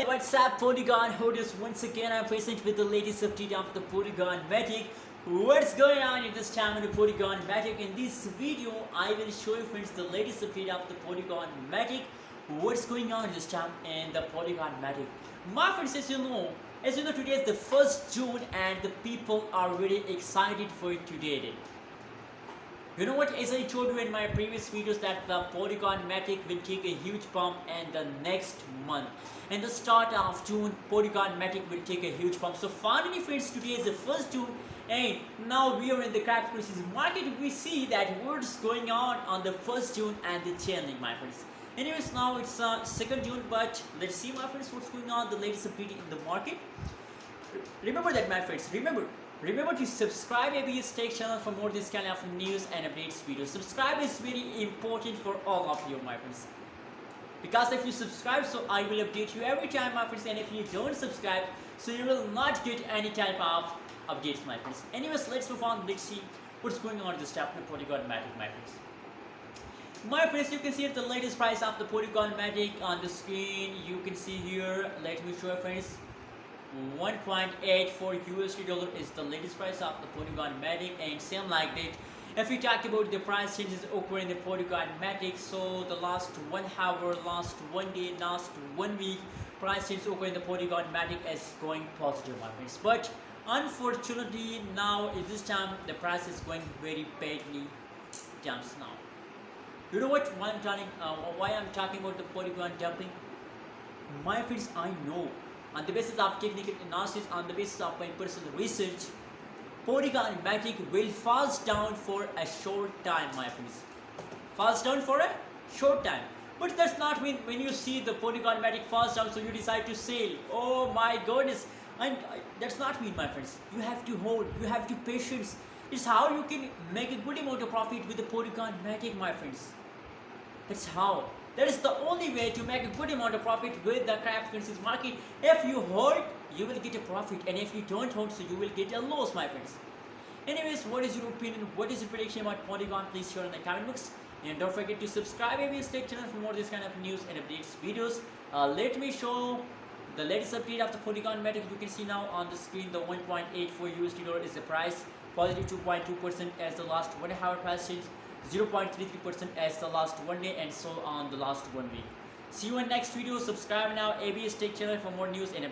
What's up, Polygon holders? Once again, I'm present with the latest update of the Polygon Matic. What's going on in this time in the Polygon Matic? In this video, I will show you friends the latest update of the Polygon Matic. What's going on this time in the Polygon Matic? My friends, as you know, today is the 1st June and the people are really excited for it today. You know what, as I told you in my previous videos that the Polygon Matic will take a huge pump and the next month. In the start of June, Polygon Matic will take a huge pump. So finally friends, today is the 1st June and now we are in the cryptocurrencies market. We see that what's going on the 1st June and the channeling, my friends. Anyways, now it's 2nd June, but let's see, my friends, what's going on, the latest update in the market. Remember that, my friends, remember to subscribe ABS Tech channel for more this kind of news and updates videos. Subscribe is very important for all of you, my friends. Because if you subscribe, so I will update you every time, my friends. And if you don't subscribe, so you will not get any type of updates, my friends. Anyways, let's move on. Let's see what's going on this chapter Polygon Matic, my friends. My friends, you can see the latest price of the Polygon Matic on the screen. You can see here. Let me show you, friends. 1.84 USD dollar is the latest price of the Polygon Matic, and same like that. If we talk about the price changes occurring in the Polygon Matic, so the last 1 hour, last 1 day, last 1 week, price changes occurring in the Polygon Matic is going positive, my friends. But unfortunately, now at this time the price is going very badly jumps now. You know what? Why I'm talking about the Polygon dumping, my friends? I know. On the basis of technical analysis, on the basis of my personal research, Polygon Matic will fast down for a short time, my friends. Fast down for a short time. But that's not mean when you see the Polygon Matic fast down, so you decide to sell. Oh my goodness. And that's not mean, my friends. You have to hold, you have to patience. It's how you can make a good amount of profit with the Polygon Matic, my friends. That's how. That is the only way to make a good amount of profit with the cryptocurrencies market. If you hold, you will get a profit, and if you don't hold, so you will get a loss, my friends. Anyways, what is your opinion? What is your prediction about Polygon? Please share in the comment box, and don't forget to subscribe ABS Tech channel for more this kind of news and updates videos. Let me show the latest update of the Polygon Matic. You can see now on the screen the 1.84 USD dollar is the price, positive 2.2% as the last 1 hour price change, 0.33% as the last 1 day, and so on the last 1 week. See you in next video. Subscribe now ABS Tech channel for more news and updates.